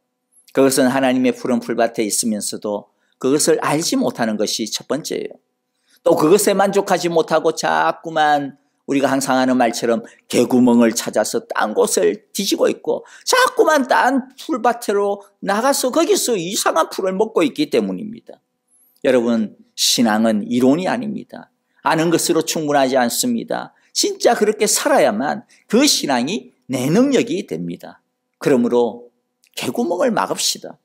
C: 그것은 하나님의 푸른 풀밭에 있으면서도 그것을 알지 못하는 것이 첫 번째예요. 또 그것에 만족하지 못하고 자꾸만 우리가 항상 하는 말처럼 개구멍을 찾아서 딴 곳을 뒤지고 있고, 자꾸만 딴 풀밭으로 나가서 거기서 이상한 풀을 먹고 있기 때문입니다. 여러분, 신앙은 이론이 아닙니다. 아는 것으로 충분하지 않습니다. 진짜 그렇게 살아야만 그 신앙이 내 능력이 됩니다. 그러므로 개구멍을 막읍시다.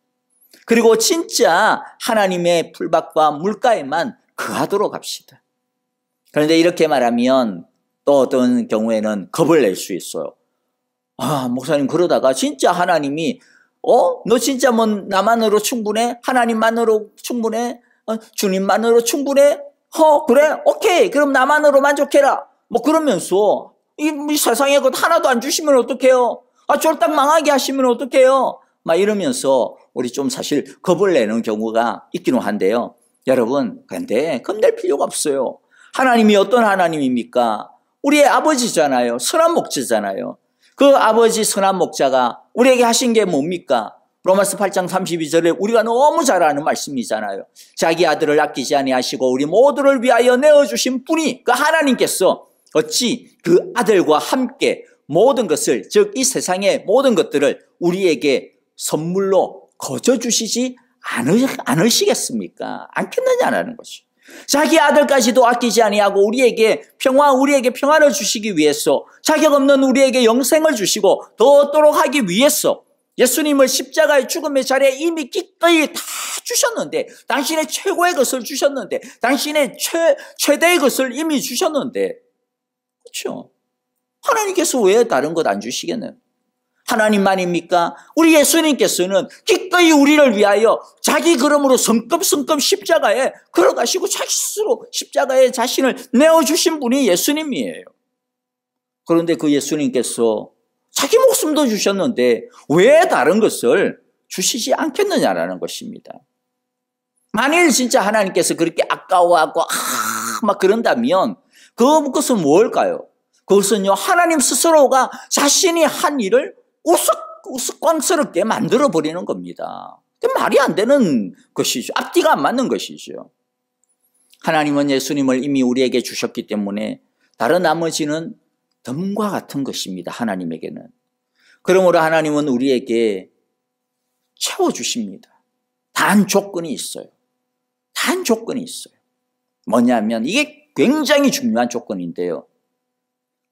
C: 그리고 진짜 하나님의 풀밭과 물가에만 거하도록 합시다. 그런데 이렇게 말하면 또 어떤 경우에는 겁을 낼 수 있어요. 목사님, 그러다가 진짜 하나님이 너 진짜 뭐 나만으로 충분해? 하나님만으로 충분해? 주님만으로 충분해? 그래? 오케이. 그럼 나만으로 만족해라. 뭐 그러면서 이 세상에 것 하나도 안 주시면 어떡해요? 쫄딱 망하게 하시면 어떡해요? 막 이러면서 우리 좀 사실 겁을 내는 경우가 있기는 한데요. 여러분, 그런데 겁낼 필요가 없어요. 하나님이 어떤 하나님입니까? 우리의 아버지잖아요. 선한 목자잖아요. 그 아버지 선한 목자가 우리에게 하신 게 뭡니까? 로마서 8장 32절에 우리가 너무 잘 아는 말씀이잖아요. 자기 아들을 아끼지 아니하시고 우리 모두를 위하여 내어주신 분이, 그 하나님께서 어찌 그 아들과 함께 모든 것을, 즉 이 세상의 모든 것들을 우리에게 선물로 거저 주시지 않으시겠습니까? 않겠느냐라는 것이죠. 자기 아들까지도 아끼지 아니하고 우리에게 평화를 주시기 위해서, 자격 없는 우리에게 영생을 주시고 더 얻도록 하기 위해서 예수님을 십자가의 죽음의 자리에 이미 기꺼이 다 주셨는데, 당신의 최고의 것을 주셨는데, 당신의 최대의 것을 이미 주셨는데, 그렇죠? 하나님께서 왜 다른 것 안 주시겠나요? 하나님만입니까? 우리 예수님께서는 기꺼이 우리를 위하여 자기 그름으로 성급성급 십자가에 걸어가시고 자기 스스로 십자가에 자신을 내어주신 분이 예수님이에요. 그런데 그 예수님께서 자기 목숨도 주셨는데 왜 다른 것을 주시지 않겠느냐라는 것입니다. 만일 진짜 하나님께서 그렇게 아까워하고 막 그런다면 그것은 뭘까요? 그것은요, 하나님 스스로가 자신이 한 일을 우스꽝스럽게 만들어버리는 겁니다. 말이 안 되는 것이죠. 앞뒤가 안 맞는 것이죠. 하나님은 예수님을 이미 우리에게 주셨기 때문에 다른 나머지는 덤과 같은 것입니다. 하나님에게는. 그러므로 하나님은 우리에게 채워주십니다. 단 조건이 있어요. 단 조건이 있어요. 뭐냐면 이게 굉장히 중요한 조건인데요.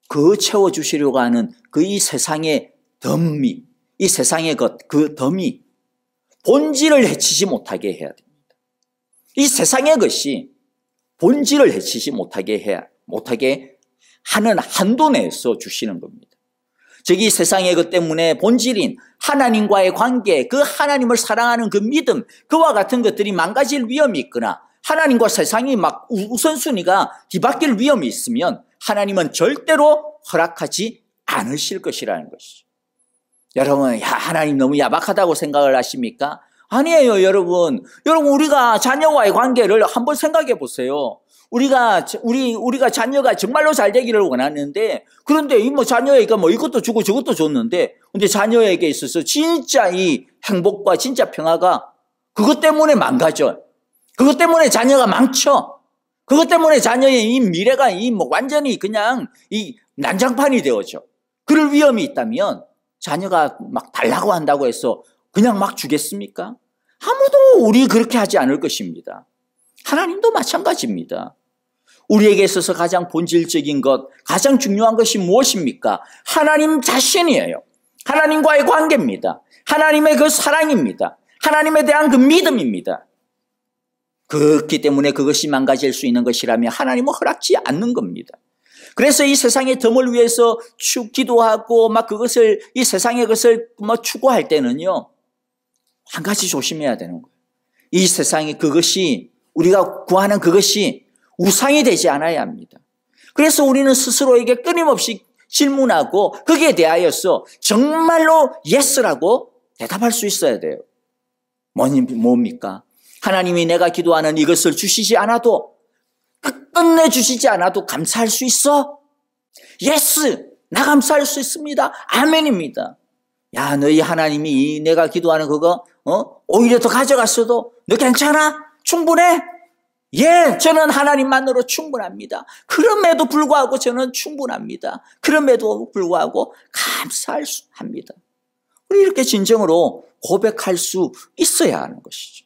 C: 그 채워주시려고 하는 이 세상의 덤이, 이 세상의 그 덤이 본질을 해치지 못하게 해야 됩니다. 이 세상의 것이 본질을 해치지 못하게 하는 한도 내에서 주시는 겁니다. 즉, 이 세상의 것 때문에 본질인 하나님과의 관계, 그 하나님을 사랑하는 그 믿음, 그와 같은 것들이 망가질 위험이 있거나 하나님과 세상이 막 우선순위가 뒤바뀔 위험이 있으면 하나님은 절대로 허락하지 않으실 것이라는 것이죠. 여러분, 하나님 너무 야박하다고 생각을 하십니까? 아니에요, 여러분. 우리가 자녀와의 관계를 한번 생각해 보세요. 우리가 자녀가 정말로 잘 되기를 원하는데, 그런데 자녀에게 이것도 주고 저것도 줬는데, 근데 자녀에게 있어서 진짜 이 행복과 진짜 평화가 그것 때문에 망가져. 그것 때문에 자녀가 망쳐. 그것 때문에 자녀의 이 미래가 완전히 그냥 이 난장판이 되어져. 그럴 위험이 있다면 자녀가 막 달라고 한다고 해서 그냥 막 주겠습니까? 아무도 우리 그렇게 하지 않을 것입니다. 하나님도 마찬가지입니다. 우리에게 있어서 가장 본질적인 것, 가장 중요한 것이 무엇입니까? 하나님 자신이에요. 하나님과의 관계입니다. 하나님의 그 사랑입니다. 하나님에 대한 그 믿음입니다. 그렇기 때문에 그것이 망가질 수 있는 것이라면 하나님은 허락지 않는 겁니다. 그래서 이 세상의 덤을 위해서 기도하고 막 이 세상의 것을 추구할 때는요, 한 가지 조심해야 되는 거예요. 이 세상에 그것이, 우리가 구하는 그것이 우상이 되지 않아야 합니다. 그래서 우리는 스스로에게 끊임없이 질문하고 거기에 대하여서 정말로 예스라고 대답할 수 있어야 돼요. 뭡니까? 하나님이 내가 기도하는 이것을 주시지 않아도, 끝내 주시지 않아도 감사할 수 있어? 예스! 나 감사할 수 있습니다. 아멘입니다. 야, 너희 하나님이 내가 기도하는 그거 오히려 더 가져갔어도 너 괜찮아? 충분해? 예, 저는 하나님만으로 충분합니다. 그럼에도 불구하고 저는 충분합니다. 그럼에도 불구하고 감사할 수 합니다. 우리 이렇게 진정으로 고백할 수 있어야 하는 것이죠.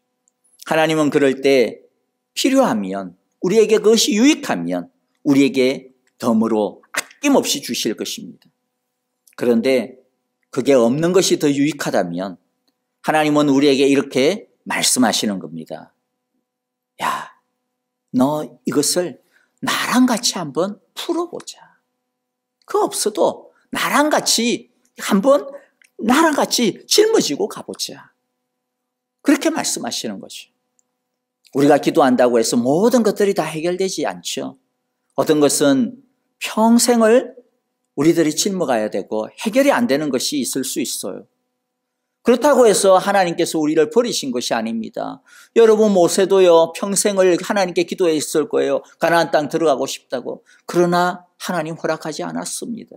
C: 하나님은 그럴 때 필요하면, 우리에게 그것이 유익하면 우리에게 덤으로 아낌없이 주실 것입니다. 그런데 그게 없는 것이 더 유익하다면 하나님은 우리에게 이렇게 말씀하시는 겁니다. 야, 너 이것을 나랑 같이 한번 풀어보자. 그거 없어도 나랑 같이 짊어지고 가보자. 그렇게 말씀하시는 거죠. 우리가 기도한다고 해서 모든 것들이 다 해결되지 않죠. 어떤 것은 평생을 우리들이 짊어가야 되고 해결이 안 되는 것이 있을 수 있어요. 그렇다고 해서 하나님께서 우리를 버리신 것이 아닙니다. 여러분, 모세도요, 평생을 하나님께 기도했을 거예요. 가나안 땅 들어가고 싶다고. 그러나 하나님 허락하지 않았습니다.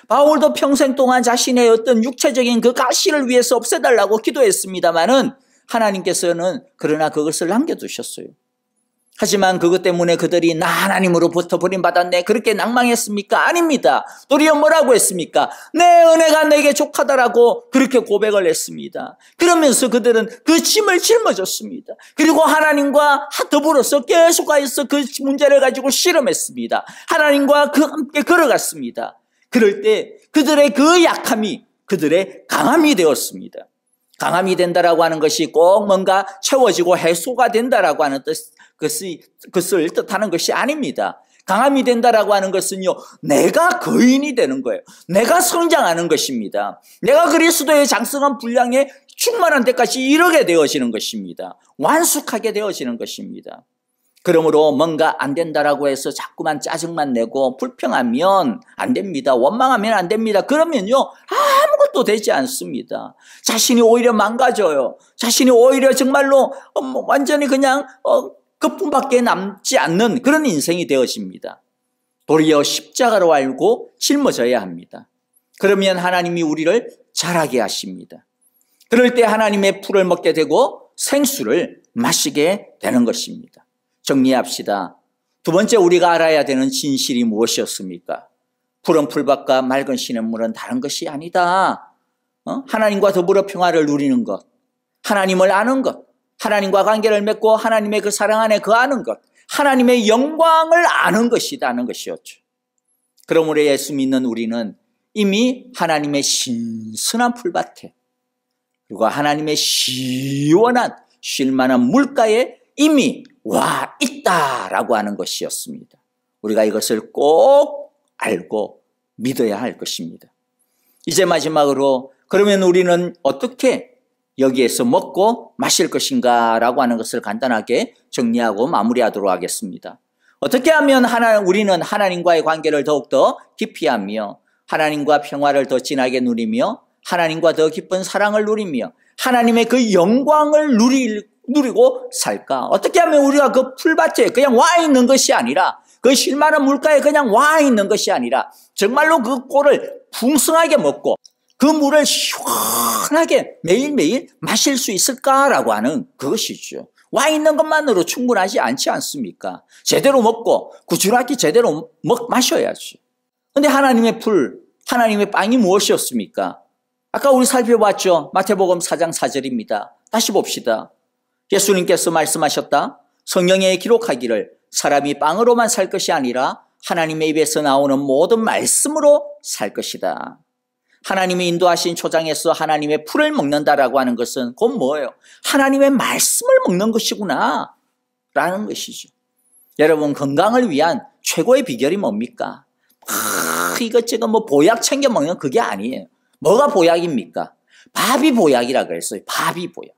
C: 바울도 평생 동안 자신의 어떤 육체적인 그 가시를 위해서 없애달라고 기도했습니다마는 하나님께서는 그러나 그것을 남겨두셨어요. 하지만 그것 때문에 그들이 나 하나님으로부터 버림받았네, 그렇게 낭망했습니까? 아닙니다. 도리어 뭐라고 했습니까? 내 은혜가 내게 족하다라고 그렇게 고백을 했습니다. 그러면서 그들은 그 짐을 짊어졌습니다. 그리고 하나님과 더불어서 계속하여서 그 문제를 가지고 씨름했습니다. 하나님과 함께 걸어갔습니다. 그럴 때 그들의 그 약함이 그들의 강함이 되었습니다. 강함이 된다라고 하는 것이 꼭 뭔가 채워지고 해소가 된다라고 하는 것을 뜻하는 것이 아닙니다. 강함이 된다라고 하는 것은요, 내가 거인이 되는 거예요. 내가 성장하는 것입니다. 내가 그리스도의 장성한 분량에 충만한 데까지 이르게 되어지는 것입니다. 완숙하게 되어지는 것입니다. 그러므로 뭔가 안 된다라고 해서 자꾸만 짜증만 내고 불평하면 안 됩니다. 원망하면 안 됩니다. 그러면요, 아무것도 되지 않습니다. 자신이 오히려 망가져요. 자신이 오히려 정말로 완전히 그냥 거품밖에 남지 않는 그런 인생이 되어집니다. 도리어 십자가로 알고 짊어져야 합니다. 그러면 하나님이 우리를 자라게 하십니다. 그럴 때 하나님의 풀을 먹게 되고 생수를 마시게 되는 것입니다. 정리합시다. 두 번째 우리가 알아야 되는 진실이 무엇이었습니까? 푸른 풀밭과 맑은 시냇물은 다른 것이 아니다. 하나님과 더불어 평화를 누리는 것, 하나님을 아는 것, 하나님과 관계를 맺고 하나님의 그 사랑 안에 거하는 것, 하나님의 영광을 아는 것이라는 것이었죠. 그러므로 예수 믿는 우리는 이미 하나님의 신선한 풀밭에 그리고 하나님의 시원한 쉴만한 물가에 이미 와 있다라고 하는 것이었습니다. 우리가 이것을 꼭 알고 믿어야 할 것입니다. 이제 마지막으로 그러면 우리는 어떻게 여기에서 먹고 마실 것인가 라고 하는 것을 간단하게 정리하고 마무리하도록 하겠습니다. 어떻게 하면 우리는 하나님과의 관계를 더욱더 깊이 하며 하나님과 평화를 더 진하게 누리며 하나님과 더 깊은 사랑을 누리며 하나님의 그 영광을 누리고 살까? 어떻게 하면 우리가 그 풀밭에 그냥 와 있는 것이 아니라 그 쉴만한 물가에 그냥 와 있는 것이 아니라 정말로 그 꼴을 풍성하게 먹고 그 물을 시원하게 매일매일 마실 수 있을까라고 하는 그것이죠. 와 있는 것만으로 충분하지 않지 않습니까? 제대로 먹고 꾸준하게 제대로 마셔야지. 그런데 하나님의 풀, 하나님의 빵이 무엇이었습니까? 아까 우리 살펴봤죠. 마태복음 4장 4절입니다. 다시 봅시다. 예수님께서 말씀하셨다. 성경에 기록하기를 사람이 빵으로만 살 것이 아니라 하나님의 입에서 나오는 모든 말씀으로 살 것이다. 하나님이 인도하신 초장에서 하나님의 풀을 먹는다라고 하는 것은 곧 뭐예요? 하나님의 말씀을 먹는 것이구나 라는 것이죠. 여러분, 건강을 위한 최고의 비결이 뭡니까? 이것저것 보약 챙겨 먹는 그게 아니에요. 뭐가 보약입니까? 밥이 보약이라 그랬어요. 밥이 보약.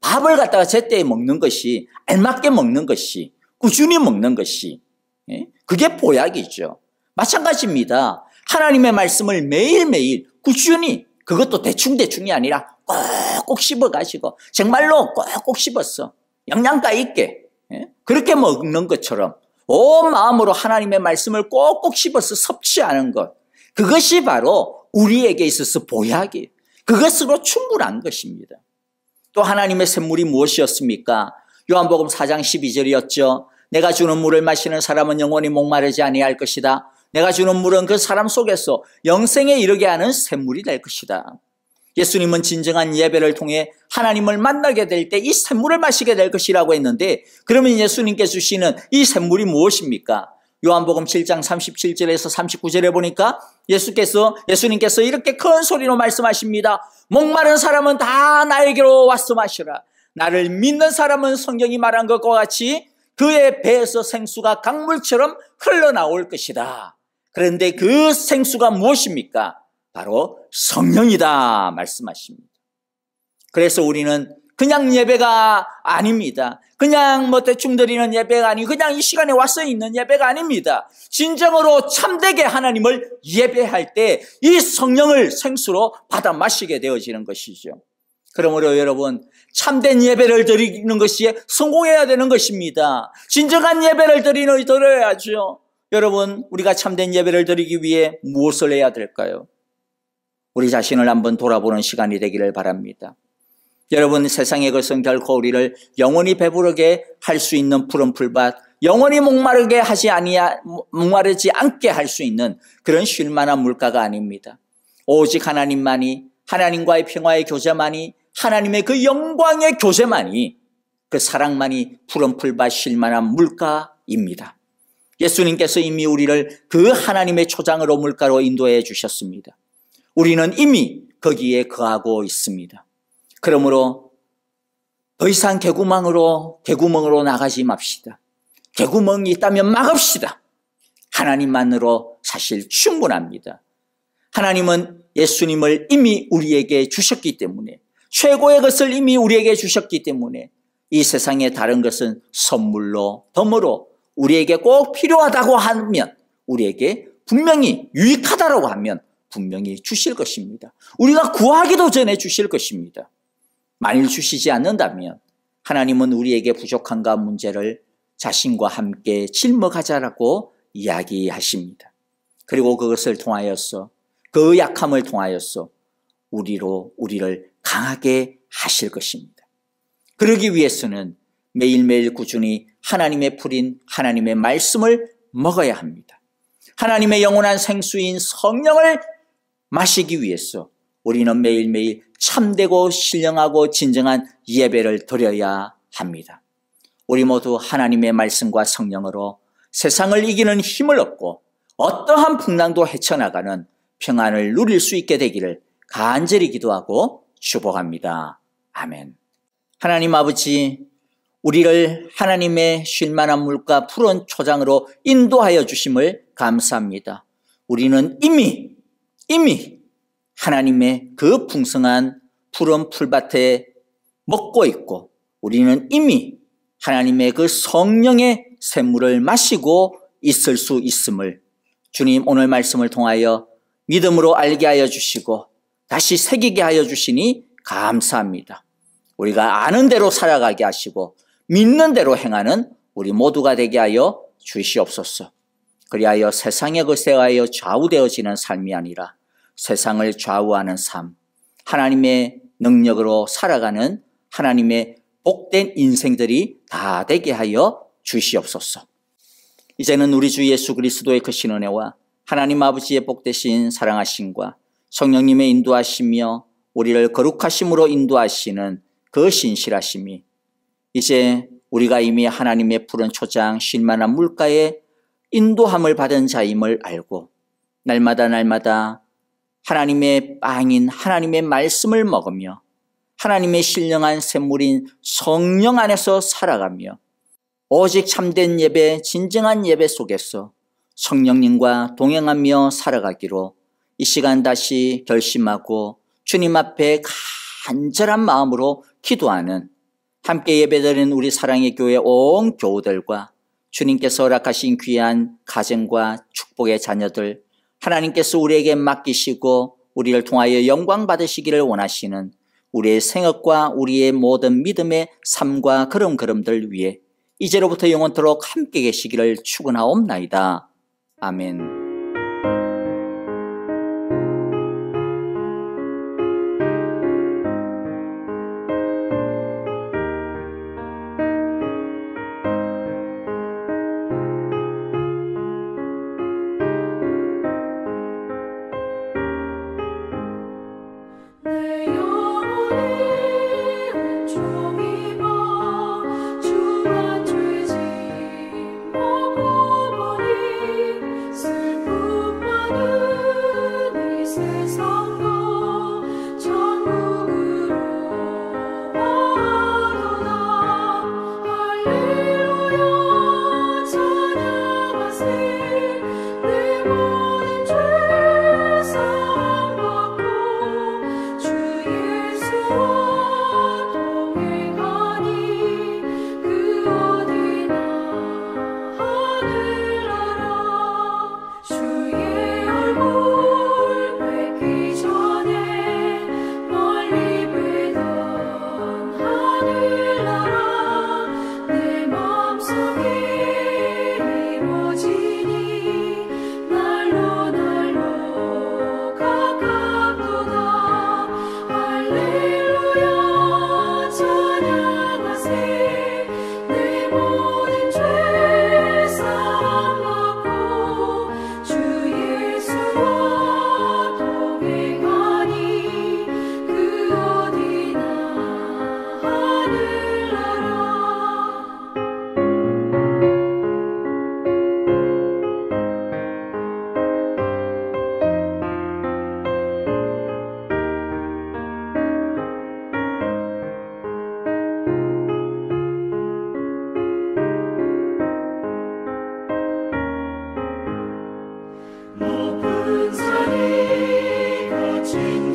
C: 밥을 갖다가 제때에 먹는 것이, 알맞게 먹는 것이, 꾸준히 먹는 것이, 그게 보약이죠. 마찬가지입니다. 하나님의 말씀을 매일매일 꾸준히, 그것도 대충대충이 아니라 꼭꼭 씹어가지고 정말로 꼭꼭 씹어서 영양가 있게 그렇게 먹는 것처럼 온 마음으로 하나님의 말씀을 꼭꼭 씹어서 섭취하는 것, 그것이 바로 우리에게 있어서 보약이에요. 그것으로 충분한 것입니다. 또 하나님의 샘물이 무엇이었습니까? 요한복음 4장 12절이었죠. 내가 주는 물을 마시는 사람은 영원히 목마르지 아니할 것이다. 내가 주는 물은 그 사람 속에서 영생에 이르게 하는 샘물이 될 것이다. 예수님은 진정한 예배를 통해 하나님을 만나게 될 때 이 샘물을 마시게 될 것이라고 했는데, 그러면 예수님께서 주시는 이 샘물이 무엇입니까? 요한복음 7장 37절에서 39절에 보니까 예수님께서 이렇게 큰 소리로 말씀하십니다. 목마른 사람은 다 나에게로 와서 마시라. 나를 믿는 사람은 성경이 말한 것과 같이 그의 배에서 생수가 강물처럼 흘러나올 것이다. 그런데 그 생수가 무엇입니까? 바로 성령이다 말씀하십니다. 그래서 우리는 그냥 예배가 아닙니다. 그냥 대충 드리는 예배가 아니고 그냥 이 시간에 와서 있는 예배가 아닙니다. 진정으로 참되게 하나님을 예배할 때 이 성령을 생수로 받아 마시게 되어지는 것이죠. 그러므로 여러분, 참된 예배를 드리는 것이 성공해야 되는 것입니다. 진정한 예배를 드려야죠. 여러분, 우리가 참된 예배를 드리기 위해 무엇을 해야 될까요? 우리 자신을 한번 돌아보는 시간이 되기를 바랍니다. 여러분, 세상의 것은 결코 우리를 영원히 배부르게 할 수 있는 푸른 풀밭, 영원히 목마르지 않게 할 수 있는 그런 쉴만한 물가가 아닙니다. 오직 하나님만이, 하나님과의 평화의 교제만이, 하나님의 그 영광의 교제만이, 그 사랑만이 푸른 풀밭 쉴만한 물가입니다. 예수님께서 이미 우리를 그 하나님의 초장으로 물가로 인도해 주셨습니다. 우리는 이미 거기에 거하고 있습니다. 그러므로 더 이상 개구멍으로 나가지 맙시다. 개구멍이 있다면 막읍시다. 하나님만으로 사실 충분합니다. 하나님은 예수님을 이미 우리에게 주셨기 때문에, 최고의 것을 이미 우리에게 주셨기 때문에 이 세상의 다른 것은 선물로, 덤으로 우리에게 꼭 필요하다고 하면, 우리에게 분명히 유익하다고 하면 분명히 주실 것입니다. 우리가 구하기도 전에 주실 것입니다. 만일 주시지 않는다면 하나님은 우리에게 부족함과 문제를 자신과 함께 짊어가자라고 이야기하십니다. 그리고 그것을 통하여서, 그 약함을 통하여서 우리를 강하게 하실 것입니다. 그러기 위해서는 매일매일 꾸준히 하나님의 풀인 하나님의 말씀을 먹어야 합니다. 하나님의 영원한 생수인 성령을 마시기 위해서 우리는 매일매일 참되고 신령하고 진정한 예배를 드려야 합니다. 우리 모두 하나님의 말씀과 성령으로 세상을 이기는 힘을 얻고 어떠한 풍랑도 헤쳐나가는 평안을 누릴 수 있게 되기를 간절히 기도하고 축복합니다. 아멘. 하나님 아버지, 우리를 하나님의 쉴만한 물과 푸른 초장으로 인도하여 주심을 감사합니다. 우리는 이미 하나님의 그 풍성한 푸른 풀밭에 먹고 있고, 우리는 이미 하나님의 그 성령의 샘물을 마시고 있을 수 있음을 주님 오늘 말씀을 통하여 믿음으로 알게 하여 주시고 다시 새기게 하여 주시니 감사합니다. 우리가 아는 대로 살아가게 하시고 믿는 대로 행하는 우리 모두가 되게 하여 주시옵소서. 그리하여 세상의 것에 하여 좌우되어지는 삶이 아니라 세상을 좌우하는 삶, 하나님의 능력으로 살아가는 하나님의 복된 인생들이 다 되게 하여 주시옵소서. 이제는 우리 주 예수 그리스도의 크신 은혜와 하나님 아버지의 복되신 사랑하심과 성령님의 인도하시며 우리를 거룩하심으로 인도하시는 그 신실하심이 이제 우리가 이미 하나님의 푸른 초장 쉴만한 물가에 인도함을 받은 자임을 알고 날마다 하나님의 빵인 하나님의 말씀을 먹으며 하나님의 신령한 샘물인 성령 안에서 살아가며 오직 참된 예배, 진정한 예배 속에서 성령님과 동행하며 살아가기로 이 시간 다시 결심하고 주님 앞에 간절한 마음으로 기도하는 함께 예배드리는 우리 사랑의 교회 온 교우들과 주님께서 허락하신 귀한 가정과 축복의 자녀들, 하나님께서 우리에게 맡기시고 우리를 통하여 영광 받으시기를 원하시는 우리의 생업과 우리의 모든 믿음의 삶과 걸음들 위해 이제로부터 영원토록 함께 계시기를 축원하옵나이다. 아멘.
B: 높은 산이 거친